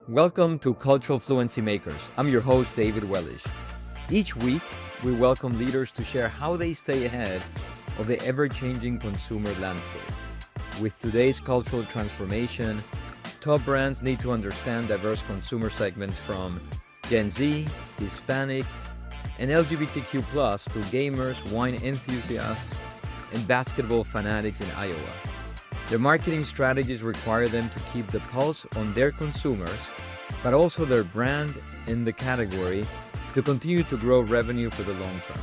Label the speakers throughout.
Speaker 1: Welcome to Cultural Fluency Makers. I'm your host, David Wellish. Each week, we welcome leaders to share how they stay ahead of the ever-changing consumer landscape. With today's cultural transformation, top brands need to understand diverse consumer segments from Gen Z, Hispanic, and LGBTQ+ to gamers, wine enthusiasts, and basketball fanatics in Iowa. Their marketing strategies require them to keep the pulse on their consumers, but also their brand in the category to continue to grow revenue for the long term.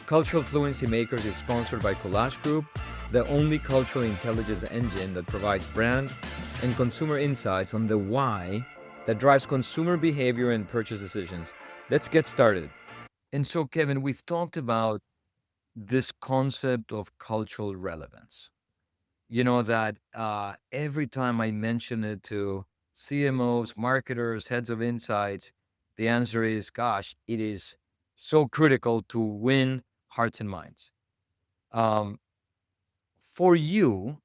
Speaker 1: Cultural Fluency Makers is sponsored by Collage Group, the only cultural intelligence engine that provides brand and consumer insights on the why that drives consumer behavior and purchase decisions. Let's get started. And so, Kevin, we've talked about this concept of cultural relevance. That every time I mention it to CMOs, marketers, heads of insights, the answer is, gosh, it is so critical to win hearts and minds. Um, for you,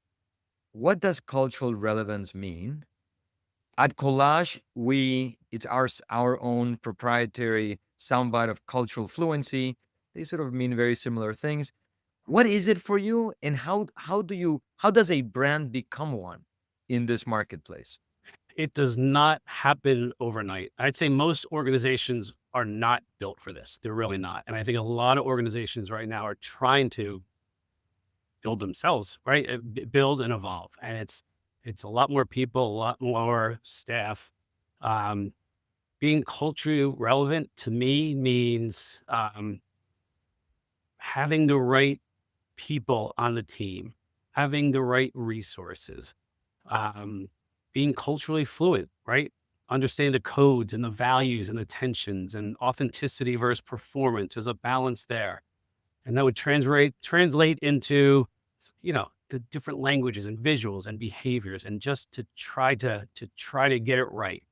Speaker 1: what does cultural relevance mean? At Collage, it's our own proprietary soundbite of cultural fluency. They sort of mean very similar things. What is it for you, and how does a brand become one in this marketplace?
Speaker 2: It does not happen overnight. I'd say most organizations are not built for this. They're really not. And I think a lot of organizations right now are trying to build themselves, right? Build and evolve. And it's a lot more people, a lot more staff. Um, Being culturally relevant to me means having the right people on the team, having the right resources, um, being culturally fluid, right? Understanding the codes and the values and the tensions and authenticity versus performance. There's a balance there. And that would translate into, the different languages and visuals and behaviors, and just to try to get it right.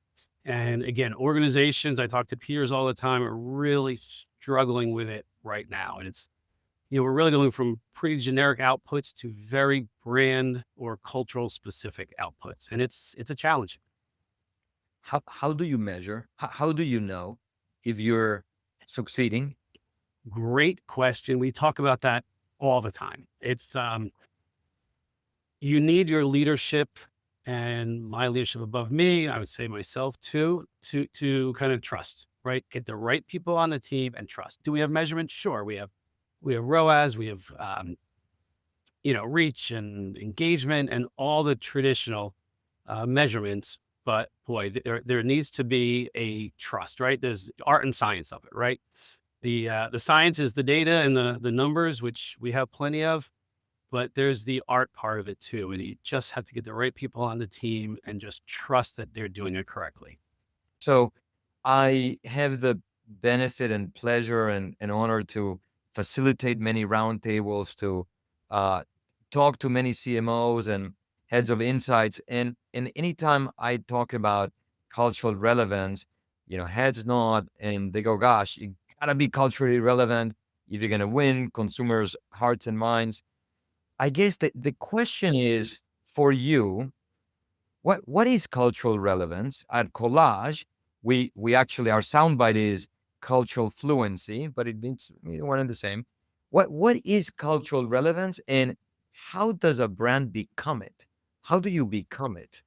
Speaker 2: And again, organizations, I talk to peers all the time, are really struggling with it right now. And we're really going from pretty generic outputs to very brand or cultural specific outputs. And it's a challenge.
Speaker 1: How do you measure? How do you know if you're succeeding?
Speaker 2: Great question. We talk about that all the time. You need your leadership and my leadership above me, I would say myself too, to kind of trust, right? Get the right people on the team and trust. Do we have measurements? Sure. We have ROAS, we have reach and engagement and all the traditional measurements. But boy, there needs to be a trust, right? There's art and science of it, right? The science is the data and the numbers, which we have plenty of, but there's the art part of it too. And you just have to get the right people on the team and just trust that they're doing it correctly.
Speaker 1: So I have the benefit and pleasure and honor to facilitate many roundtables, to uh, talk to many CMOs and heads of insights. And anytime I talk about cultural relevance, heads nod and they go, gosh, you gotta be culturally relevant if you're gonna win consumers' hearts and minds. I guess the question is for you, what is cultural relevance? At Collage, we actually, our soundbite is cultural fluency, but it means one and the same. What is cultural relevance, and how does a brand become it? How do you become it?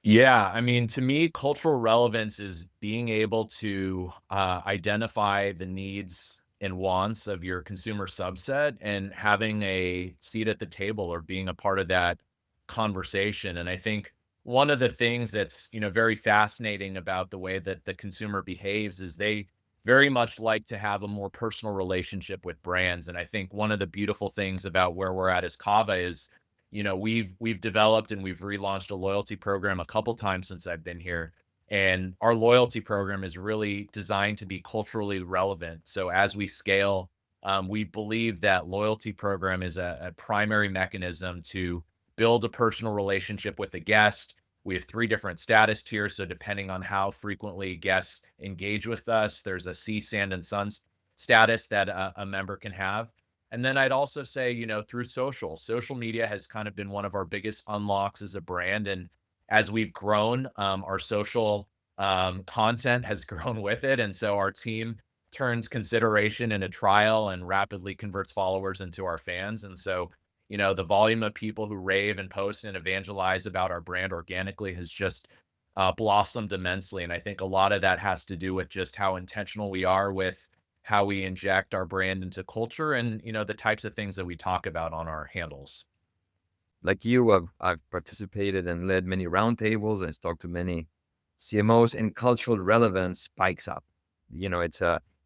Speaker 3: Yeah, I mean, to me, cultural relevance is being able to identify the needs and wants of your consumer subset and having a seat at the table or being a part of that conversation. And I think one of the things that's, very fascinating about the way that the consumer behaves is they very much like to have a more personal relationship with brands. And I think one of the beautiful things about where we're at as Kava is we've developed and we've relaunched a loyalty program a couple times since I've been here. And our loyalty program is really designed to be culturally relevant. So as we scale, we believe that loyalty program is a primary mechanism to build a personal relationship with a guest. We have 3 different status tiers. So depending on how frequently guests engage with us, there's a sea, sand, and sun status that a member can have. And then I'd also say, through social media has kind of been one of our biggest unlocks as a brand. And as we've grown, our social content has grown with it. And so our team turns consideration into trial and rapidly converts followers into our fans. And so, the volume of people who rave and post and evangelize about our brand organically has just blossomed immensely. And I think a lot of that has to do with just how intentional we are with how we inject our brand into culture and, the types of things that we talk about on our handles.
Speaker 1: Like you, I've participated and led many roundtables and talked to many CMOs, and cultural relevance spikes up. It's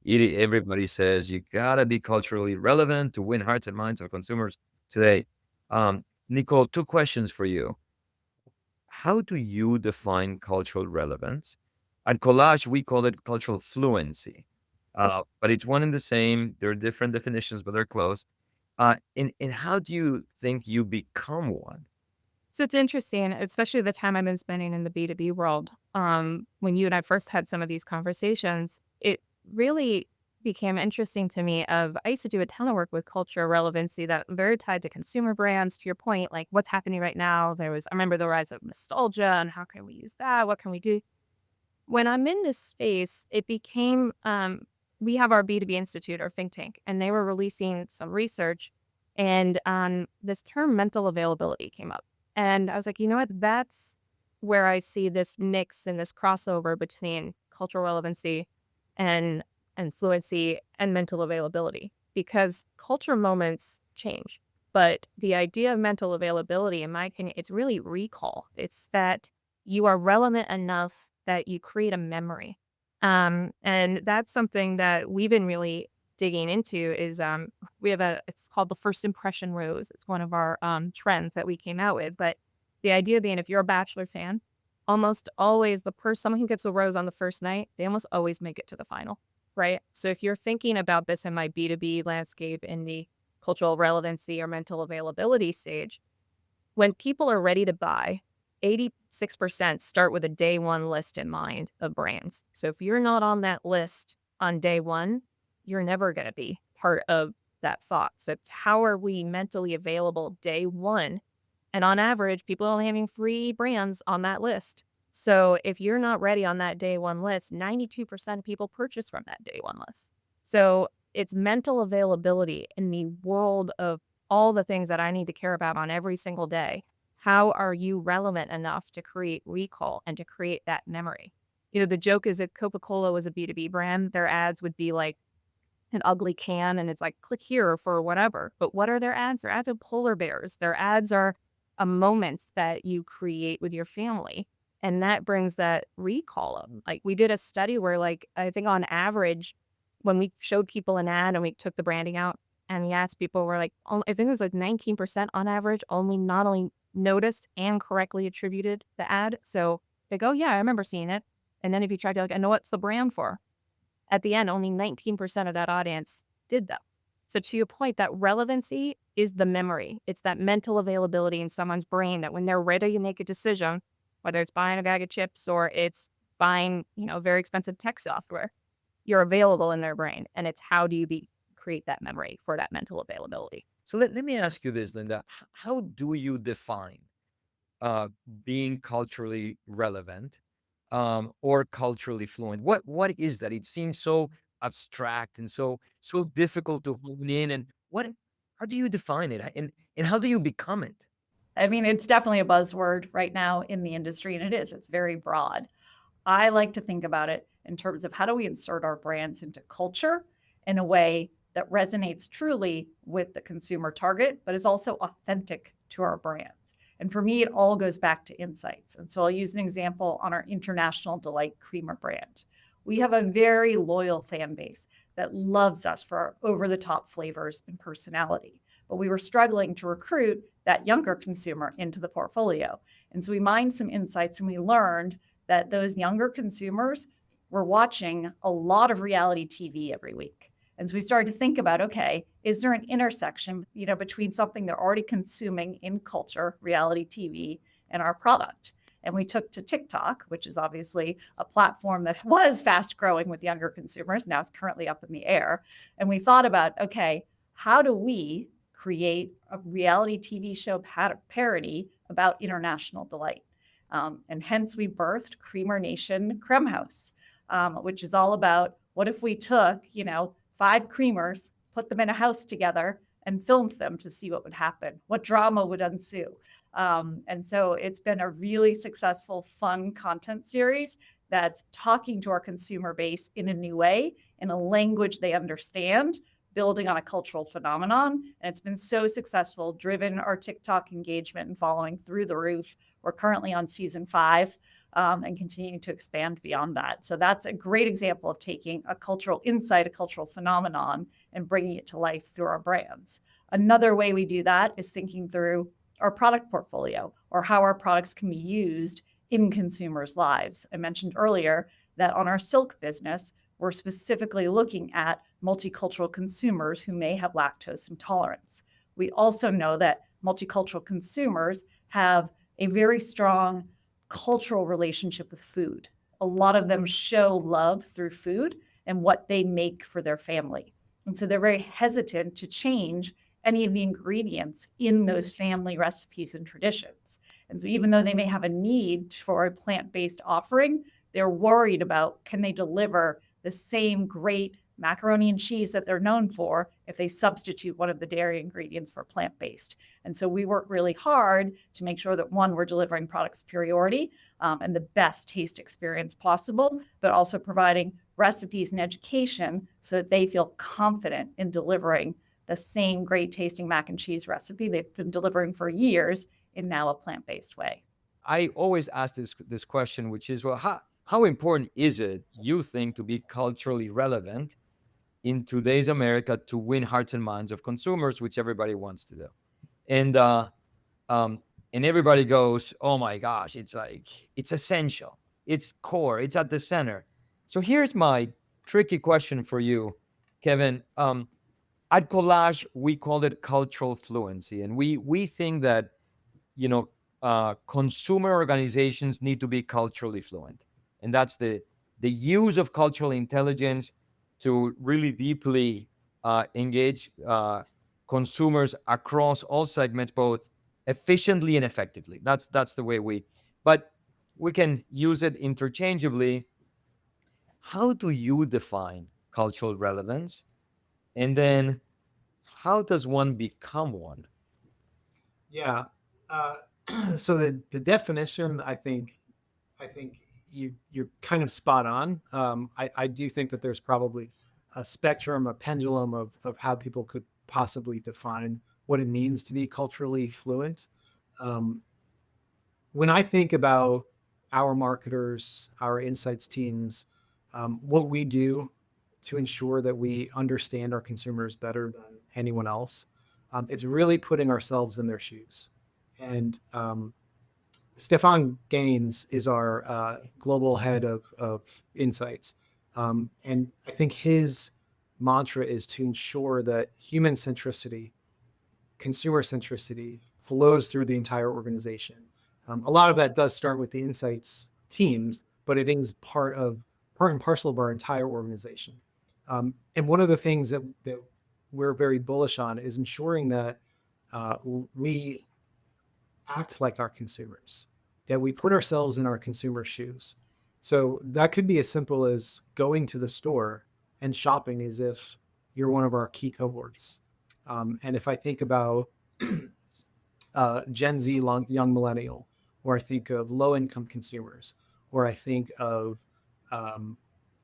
Speaker 1: everybody says you gotta be culturally relevant to win hearts and minds of consumers today. Nicole, two questions for you. How do you define cultural relevance? At Collage, we call it cultural fluency, but it's one and the same. There are different definitions, but they're close. And how do you think you become one?
Speaker 4: So it's interesting, especially the time I've been spending in the B2B world. When you and I first had some of these conversations, it really became interesting to me I used to do a ton of work with culture relevancy that very tied to consumer brands, to your point, like what's happening right now. I remember the rise of nostalgia and how can we use that? What can we do? When I'm in this space, it became, we have our B2B Institute, our think tank, and they were releasing some research, and this term mental availability came up. And I was like, you know what? That's where I see this mix and this crossover between cultural relevancy and fluency and mental availability, because culture moments change. But the idea of mental availability, in my opinion, it's really recall. It's that you are relevant enough that you create a memory. And that's something that we've been really digging into is it's called the first impression rose. It's one of our trends that we came out with. But the idea being, if you're a Bachelor fan, almost always someone who gets a rose on the first night, they almost always make it to the final, right? So if you're thinking about this in my B2B landscape in the cultural relevancy or mental availability stage, when people are ready to buy, 86% start with a day one list in mind of brands. So if you're not on that list on day one, you're never going to be part of that thought. So it's how are we mentally available day one? And on average, people are only having 3 brands on that list. So if you're not ready on that day one list, 92% of people purchase from that day one list. So it's mental availability in the world of all the things that I need to care about on every single day. How are you relevant enough to create recall and to create that memory? The joke is if Coca-Cola was a B2B brand, their ads would be like an ugly can and it's like, click here for whatever. But what are their ads? Their ads are polar bears. Their ads are a moment that you create with your family. And that brings that recall up. Like we did a study where I think on average, when we showed people an ad and we took the branding out and we asked people, I think it was 19% on average, not only noticed and correctly attributed the ad. So they go, yeah, I remember seeing it. And then if you try to I know what's the brand for? At the end, only 19% of that audience did that. So to your point, that relevancy is the memory. It's that mental availability in someone's brain that when they're ready to make a decision, whether it's buying a bag of chips or it's buying, very expensive tech software, you're available in their brain. And it's how do you create that memory for that mental availability?
Speaker 1: So let me ask you this, Linda. How do you define being culturally relevant or culturally fluent? What is that? It seems so abstract and so difficult to hone in. And how do you define it? And how do you become it?
Speaker 5: I mean, it's definitely a buzzword right now in the industry, and it's very broad. I like to think about it in terms of how do we insert our brands into culture in a way that resonates truly with the consumer target, but is also authentic to our brands. And for me, it all goes back to insights. And so I'll use an example on our International Delight Creamer brand. We have a very loyal fan base that loves us for our over-the-top flavors and personality. But we were struggling to recruit that younger consumer into the portfolio. And so we mined some insights and we learned that those younger consumers were watching a lot of reality TV every week. And so we started to think about, okay, is there an intersection, between something they're already consuming in culture, reality TV, and our product? And we took to TikTok, which is obviously a platform that was fast growing with younger consumers. Now it's currently up in the air. And we thought about, okay, how do we create a reality TV show parody about international delight? And hence we birthed Creamer Nation Creme House, which is all about what if we took, 5 creamers, put them in a house together and filmed them to see what would happen, what drama would ensue. And so it's been a really successful, fun content series that's talking to our consumer base in a new way, in a language they understand, building on a cultural phenomenon. And it's been so successful, driven our TikTok engagement and following through the roof. We're currently on season 5 and continuing to expand beyond that. So that's a great example of taking a cultural insight, a cultural phenomenon, and bringing it to life through our brands. Another way we do that is thinking through our product portfolio or how our products can be used in consumers' lives. I mentioned earlier that on our silk business, we're specifically looking at multicultural consumers who may have lactose intolerance. We also know that multicultural consumers have a very strong cultural relationship with food. A lot of them show love through food and what they make for their family. And so they're very hesitant to change any of the ingredients in those family recipes and traditions. And so even though they may have a need for a plant-based offering, they're worried about, can they deliver the same great macaroni and cheese that they're known for if they substitute one of the dairy ingredients for plant-based. And so we work really hard to make sure that, one, we're delivering product superiority and the best taste experience possible, but also providing recipes and education so that they feel confident in delivering the same great tasting mac and cheese recipe they've been delivering for years in now a plant-based way.
Speaker 1: I always ask this question, which is, well, how important is it, you think, to be culturally relevant in today's America to win hearts and minds of consumers, which everybody wants to do? And and everybody goes, oh my gosh, it's essential, it's core, it's at the center. So here's my tricky question for you, Kevin. At Collage, we call it cultural fluency, and we think that consumer organizations need to be culturally fluent, and that's the use of cultural intelligence to really deeply engage consumers across all segments, both efficiently and effectively. That's the way but we can use it interchangeably. How do you define cultural relevance, and then how does one become one?
Speaker 6: Yeah. Uh, so the definition, I think you're kind of spot on. I do think that there's probably a spectrum, a pendulum of how people could possibly define what it means to be culturally fluent. When I think about our marketers, our insights teams, what we do to ensure that we understand our consumers better than anyone else, it's really putting ourselves in their shoes. And Stefan Gaines is our global head of insights. And I think his mantra is to ensure that human centricity, consumer centricity flows through the entire organization. A lot of that does start with the insights teams, but it is part and parcel of our entire organization. And one of the things that we're very bullish on is ensuring that we act like our consumers, that we put ourselves in our consumer shoes. So that could be as simple as going to the store and shopping as if you're one of our key cohorts. And if I think about Gen Z, young millennial, or I think of low-income consumers, or I think of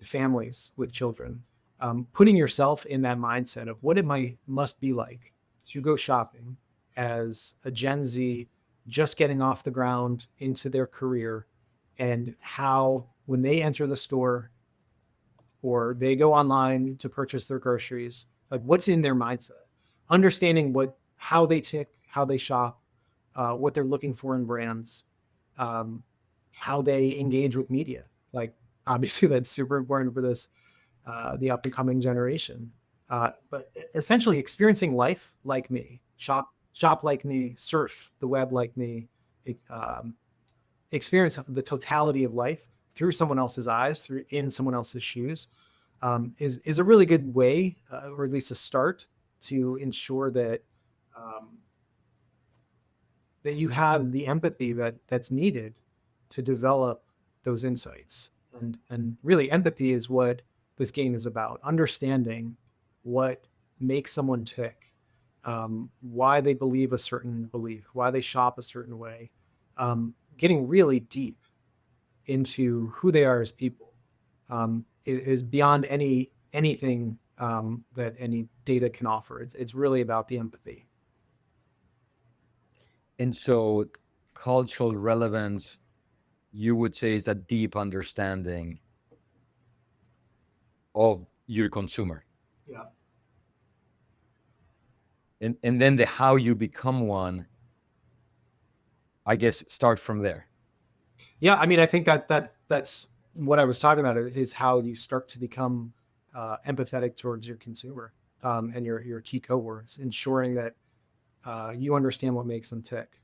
Speaker 6: families with children, putting yourself in that mindset of what it must be like to go shopping as a Gen Z just getting off the ground into their career, and how when they enter the store or they go online to purchase their groceries, like what's in their mindset, understanding how they tick, how they shop, what they're looking for in brands, how they engage with media. Like obviously that's super important for the up and coming generation. But essentially experiencing life like me, shop like me, surf the web like me, experience the totality of life through someone else's eyes, in someone else's shoes, is a really good way, or at least a start, to ensure that that you have the empathy that's needed to develop those insights. And really, empathy is what this game is about: understanding what makes someone tick, why they believe a certain belief, why they shop a certain way, getting really deep into who they are as people, is beyond anything that any data can offer. It's really about the empathy.
Speaker 1: And so cultural relevance, you would say, is that deep understanding of your consumer.
Speaker 6: Yeah.
Speaker 1: And then the how you become one, I guess, start from there.
Speaker 6: Yeah, I mean, I think that's what I was talking about, is how you start to become empathetic towards your consumer, and your key cohorts, ensuring that you understand what makes them tick.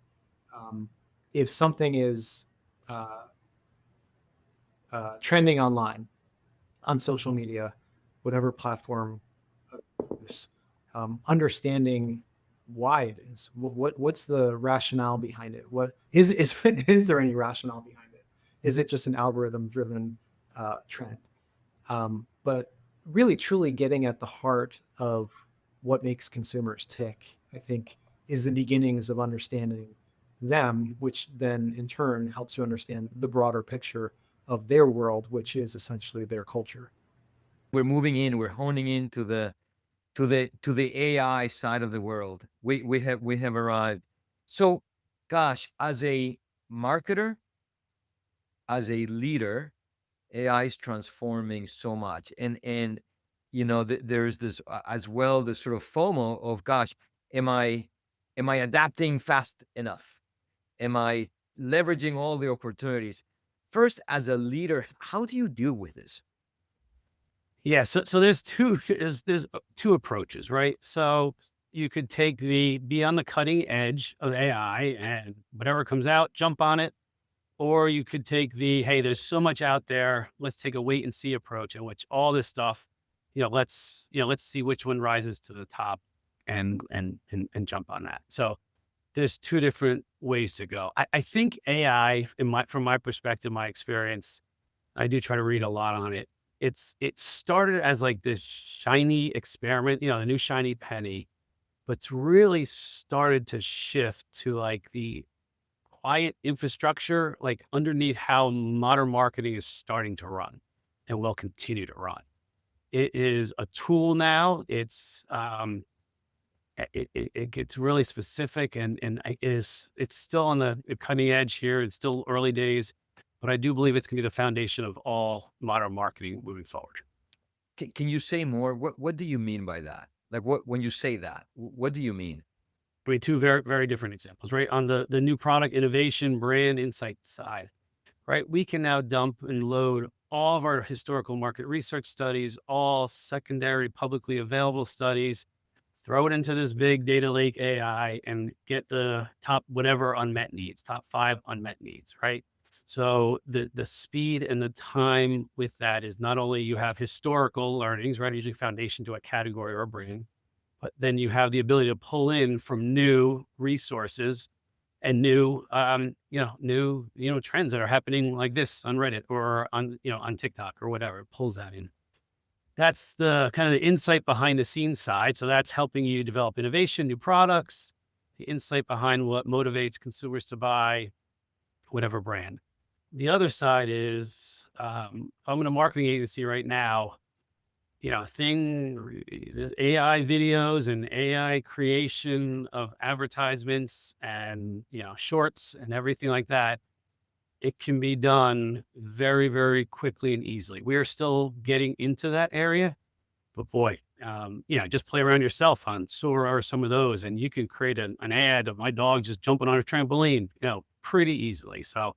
Speaker 6: If something is trending online, on social media, whatever platform, understanding why it is, what's the rationale behind it, what is there any rationale behind it, is it just an algorithm driven trend? But really truly getting at the heart of what makes consumers tick, I think, is the beginnings of understanding them, which then in turn helps you understand the broader picture of their world, which is essentially their culture.
Speaker 1: We're honing into the AI side of the world. We have arrived. So, gosh, as a marketer, as a leader, AI is transforming so much, and there's this as well, the sort of FOMO of, gosh, am I adapting fast enough? Am I leveraging all the opportunities? First, as a leader, how do you deal with this?
Speaker 2: Yeah, so there's two approaches, right? So you could take the be on the cutting edge of AI and whatever comes out, jump on it, or you could take the hey, there's so much out there, let's take a wait and see approach, in which all this stuff, let's see which one rises to the top and jump on that. So there's two different ways to go. I think AI, from my perspective, my experience, I do try to read a lot on it. It started as like this shiny experiment, the new shiny penny, but it's really started to shift to like the quiet infrastructure, like underneath how modern marketing is starting to run and will continue to run. It is a tool now. It gets really specific, it's still on the cutting edge here. It's still early days, but I do believe it's going to be the foundation of all modern marketing moving forward.
Speaker 1: Can you say more? What do you mean by that? Like, when you say that, what do you mean?
Speaker 2: I mean, two very, very different examples, right? On the new product innovation, brand insight side, right? We can now dump and load all of our historical market research studies, all secondary publicly available studies, throw it into this big data lake AI and get the top whatever unmet needs, top 5 unmet needs, right? So the speed and the time with that is not only you have historical learnings, right? Usually foundation to a category or a brand, but then you have the ability to pull in from new resources and new, trends that are happening like this on Reddit or on TikTok or whatever. It pulls that in. That's the kind of the insight behind the scenes side. So that's helping you develop innovation, new products, the insight behind what motivates consumers to buy whatever brand. The other side is, I'm in a marketing agency right now, there's AI videos and AI creation of advertisements and, shorts and everything like that. It can be done very, very quickly and easily. We are still getting into that area, but boy, just play around yourself on Sora or some of those, and you can create an ad of my dog just jumping on a trampoline, pretty easily. So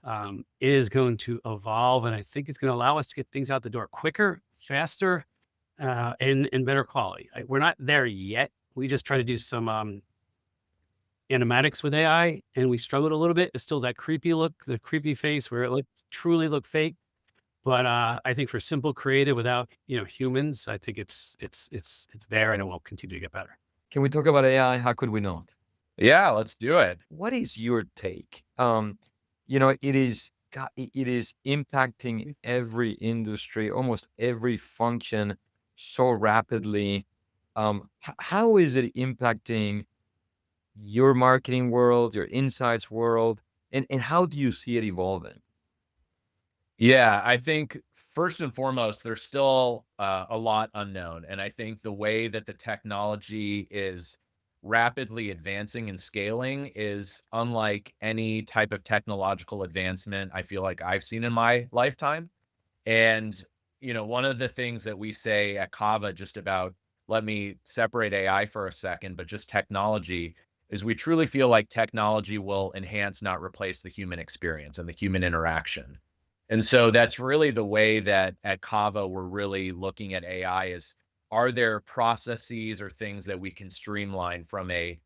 Speaker 2: it is going to evolve, and I think it's going to allow us to get things out the door quicker, faster, and better quality. We're not there yet. We just try to do some animatics with AI, and we struggled a little bit. It's still that creepy look, the creepy face where it truly look fake. But I think for simple creative without humans, I think it's there and it will continue to get better.
Speaker 1: Can we talk about AI? How could we not?
Speaker 3: Yeah, let's do it.
Speaker 1: What is your take? it is impacting every industry, almost every function so rapidly. How is it impacting your marketing world, your insights world, and how do you see it evolving?
Speaker 3: Yeah, I think first and foremost, there's still a lot unknown. And I think the way that the technology is rapidly advancing and scaling is unlike any type of technological advancement I feel like I've seen in my lifetime. And, one of the things that we say at Kava just about, let me separate AI for a second, but just technology, is we truly feel like technology will enhance, not replace the human experience and the human interaction. And so that's really the way that at Kava we're really looking at AI is, are there processes or things that we can streamline from a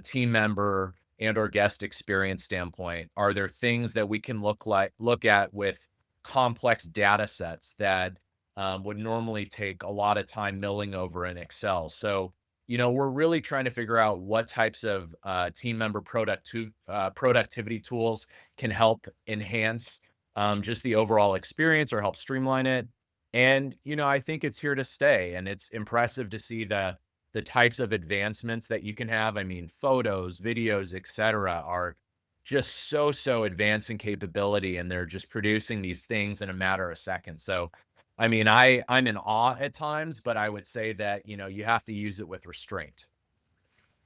Speaker 3: team member and or guest experience standpoint? Are there things that we can look at with complex data sets that would normally take a lot of time milling over in Excel? So, we're really trying to figure out what types of team member productivity tools can help enhance just the overall experience or help streamline it. And, I think it's here to stay. And it's impressive to see the types of advancements that you can have. I mean, photos, videos, etc., are just so advanced in capability, and they're just producing these things in a matter of seconds. So, I mean, I'm in awe at times, but I would say that, you have to use it with restraint.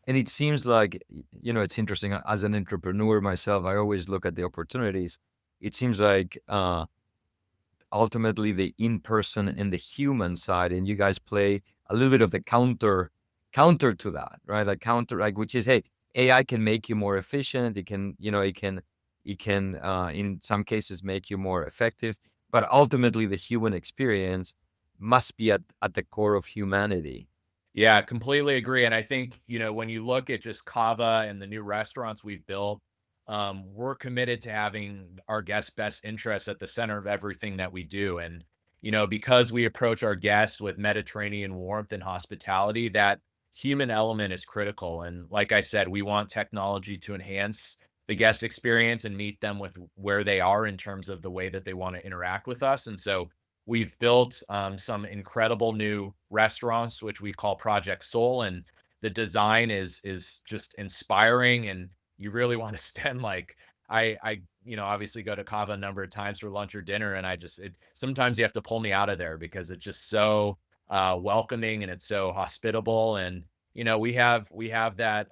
Speaker 1: And it seems like, it's interesting. As an entrepreneur myself, I always look at the opportunities. It seems like ultimately the in-person and the human side, and you guys play a little bit of the counter to that, right? Like counter, like, which is, hey, AI can make you more efficient. It can, in some cases make you more effective, but ultimately the human experience must be at the core of humanity.
Speaker 3: Yeah, completely agree. And I think, when you look at just Kava and the new restaurants we've built, we're committed to having our guests' best interests at the center of everything that we do. And, because we approach our guests with Mediterranean warmth and hospitality, that human element is critical. And like I said, we want technology to enhance the guest experience and meet them with where they are in terms of the way that they want to interact with us. And so we've built some incredible new restaurants, which we call Project Soul, and the design is just inspiring. And you really want to spend like I obviously go to Kava a number of times for lunch or dinner, and sometimes you have to pull me out of there because it's just so welcoming and it's so hospitable. And we have that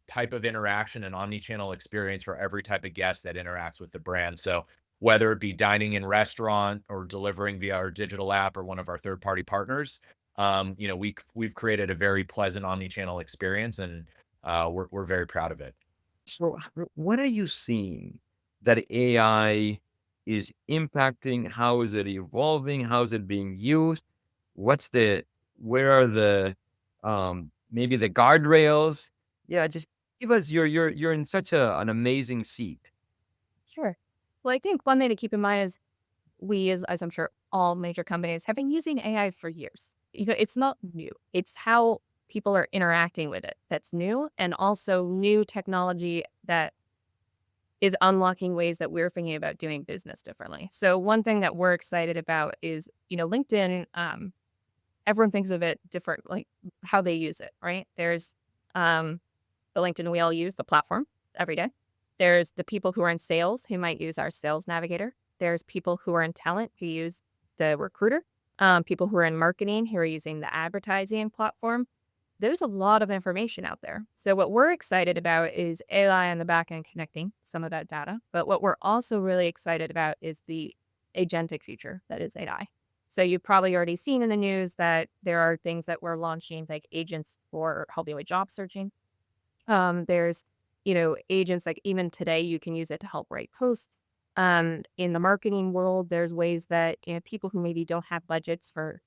Speaker 3: type of interaction and omni-channel experience for every type of guest that interacts with the brand. So whether it be dining in restaurant or delivering via our digital app or one of our third-party partners, we've created a very pleasant omni-channel experience, and we're very proud of it.
Speaker 1: So, what are you seeing that AI is impacting? How is it evolving? How is it being used? Where are the, maybe the guardrails? Yeah, just give us you're in such an amazing seat.
Speaker 4: Sure. Well, I think one thing to keep in mind is we, as I'm sure all major companies, have been using AI for years. It's not new. It's how people are interacting with it that's new, and also new technology that is unlocking ways that we're thinking about doing business differently. So one thing that we're excited about is, LinkedIn. Everyone thinks of it different, like how they use it, right? There's the LinkedIn we all use, the platform every day. There's the people who are in sales who might use our sales navigator. There's people who are in talent who use the recruiter. People who are in marketing who are using the advertising platform. There's a lot of information out there. So what we're excited about is AI on the back end connecting some of that data. But what we're also really excited about is the agentic future that is AI. So you've probably already seen in the news that there are things that we're launching, like agents for helping with job searching. There's, agents like even today you can use it to help write posts. In the marketing world, there's ways that people who maybe don't have budgets for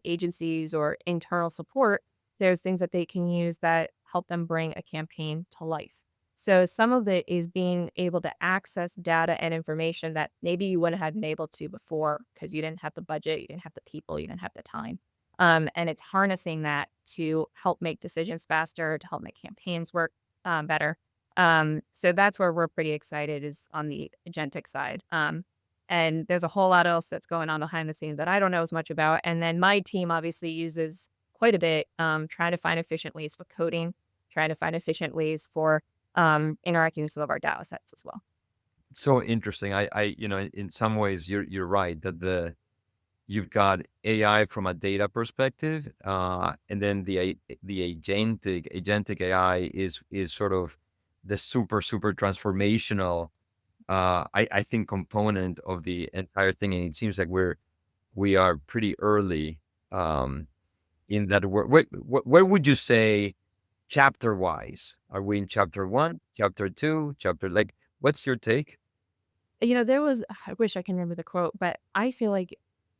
Speaker 4: agencies or internal support, there's things that they can use that help them bring a campaign to life. So some of it is being able to access data and information that maybe you wouldn't have been able to before because you didn't have the budget, you didn't have the people, you didn't have the time. And it's harnessing that to help make decisions faster, to help make campaigns work better. So that's where we're pretty excited, is on the agentic side. And there's a whole lot else that's going on behind the scenes that I don't know as much about. And then my team obviously uses quite a bit, trying to find efficient ways for coding, trying to find efficient ways for interacting with some of our data sets as well.
Speaker 1: So interesting. In some ways, you're right that you've got AI from a data perspective, and then the agentic AI is sort of the super transformational, I think, component of the entire thing. And it seems like we are pretty early, in that. Where would you say, chapter wise? Are we in chapter one, chapter two, chapter, like, what's your take?
Speaker 4: I wish I can remember the quote, but I feel like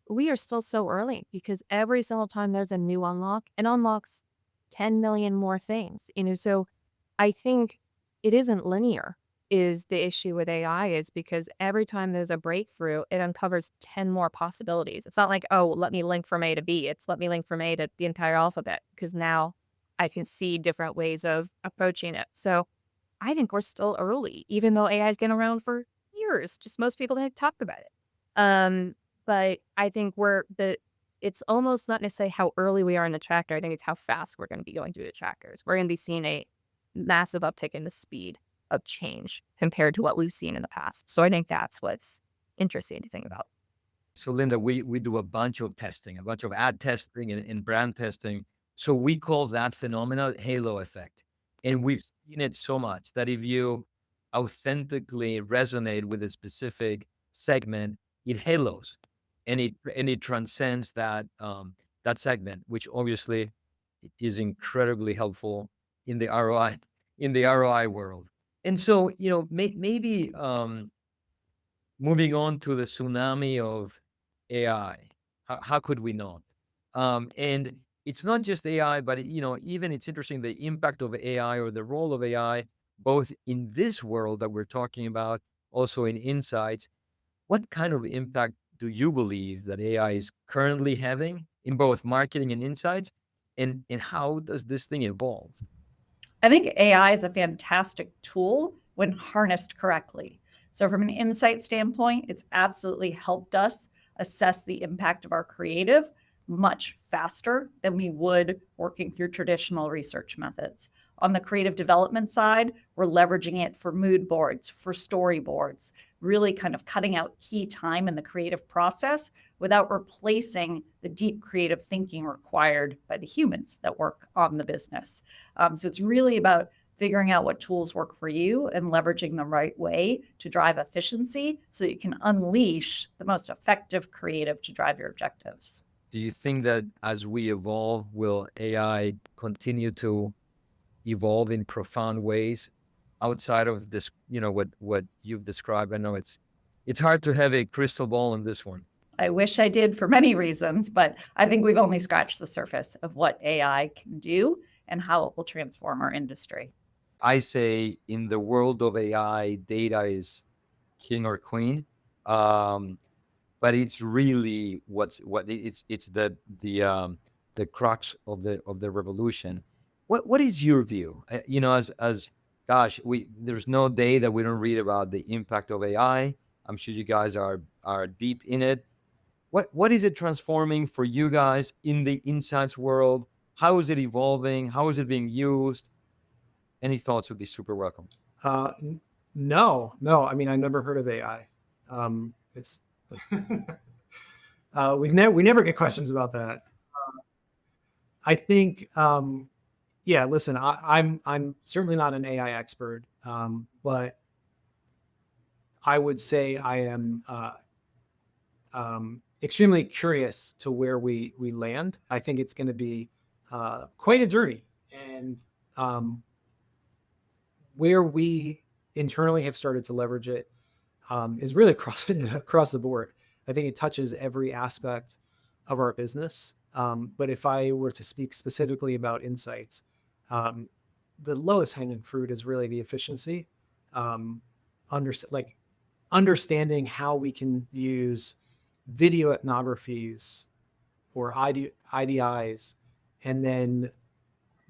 Speaker 4: we are still so early, because every single time there's a new unlock, it unlocks 10 million more things. So I think it isn't linear, is the issue with AI, is because every time there's a breakthrough, it uncovers 10 more possibilities. It's not like, oh, let me link from A to B. It's let me link from A to the entire alphabet, because now I can see different ways of approaching it. So I think we're still early, even though AI has been around for years. Just most people have talked about it. But I think it's almost not necessarily how early we are in the tracker. I think it's how fast we're going to be going through the trackers. We're going to be seeing a massive uptick in the speed of change compared to what we've seen in the past. So I think that's what's interesting to think about.
Speaker 1: So Linda, we do a bunch of testing, a bunch of ad testing and brand testing. So we call that phenomena halo effect. And we've seen it so much that if you authentically resonate with a specific segment, it halos, and it transcends that segment, which obviously is incredibly helpful in the ROI world. And so, maybe, moving on to the tsunami of AI, how could we not? And it's not just AI, but even it's interesting, the impact of AI, or the role of AI, both in this world that we're talking about, also in insights. What kind of impact do you believe that AI is currently having in both marketing and insights, and how does this thing evolve?
Speaker 5: I think AI is a fantastic tool when harnessed correctly. So, from an insight standpoint, it's absolutely helped us assess the impact of our creative much faster than we would working through traditional research methods. On the creative development side, we're leveraging it for mood boards, for storyboards, really kind of cutting out key time in the creative process without replacing the deep creative thinking required by the humans that work on the business. So it's really about figuring out what tools work for you and leveraging the right way to drive efficiency so that you can unleash the most effective creative to drive your objectives.
Speaker 1: Do you think that as we evolve, will AI continue to evolve in profound ways outside of this, what you've described? I know it's hard to have a crystal ball on this one.
Speaker 5: I wish I did, for many reasons, but I think we've only scratched the surface of what AI can do and how it will transform our industry.
Speaker 1: I say, in the world of AI, data is king or queen. But it's really it's the crux of the revolution. What is your view? As gosh, there's no day that we don't read about the impact of AI. I'm sure you guys are deep in it. What is it transforming for you guys in the insights world? How is it evolving? How is it being used? Any thoughts would be super welcome.
Speaker 6: No. I mean, I never heard of AI. It's we never get questions about that. I think, yeah. Listen, I'm certainly not an AI expert, but I would say I am extremely curious to where we land. I think it's going to be quite a journey, and where we internally have started to leverage it is really across the board. I think it touches every aspect of our business. But if I were to speak specifically about insights, the lowest hanging fruit is really the efficiency. Understanding how we can use video ethnographies or IDIs, and then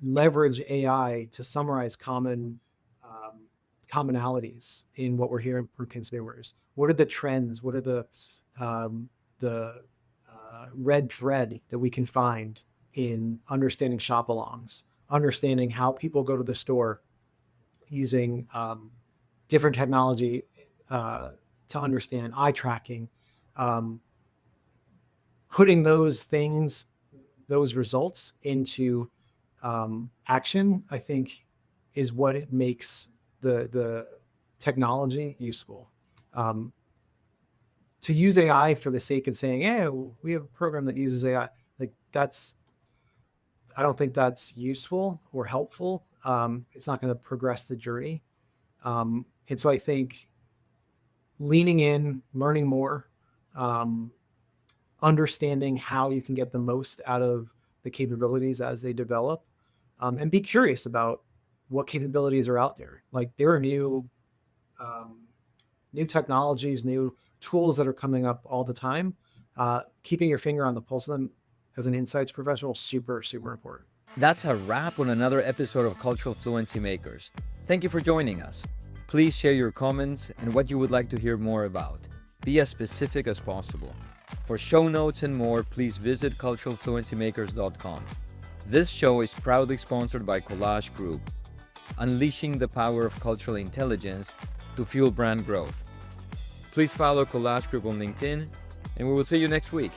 Speaker 6: leverage AI to summarize common commonalities in what we're hearing from consumers? What are the trends? What are the red thread that we can find in understanding shop-alongs, understanding how people go to the store using different technology to understand eye tracking, putting those things, those results into action, I think is what it makes the technology useful. To use AI for the sake of saying, "Yeah, we have a program that uses AI," like I don't think that's useful or helpful. It's not going to progress the journey. And so I think leaning in, learning more, understanding how you can get the most out of the capabilities as they develop, and be curious about what capabilities are out there. Like there are new technologies, new tools that are coming up all the time. Keeping your finger on the pulse of them as an insights professional, super, super important.
Speaker 1: That's a wrap on another episode of Cultural Fluency Makers. Thank you for joining us. Please share your comments and what you would like to hear more about. Be as specific as possible. For show notes and more, please visit culturalfluencymakers.com. This show is proudly sponsored by Collage Group, unleashing the power of cultural intelligence to fuel brand growth. Please follow Collage Group on LinkedIn, and we will see you next week.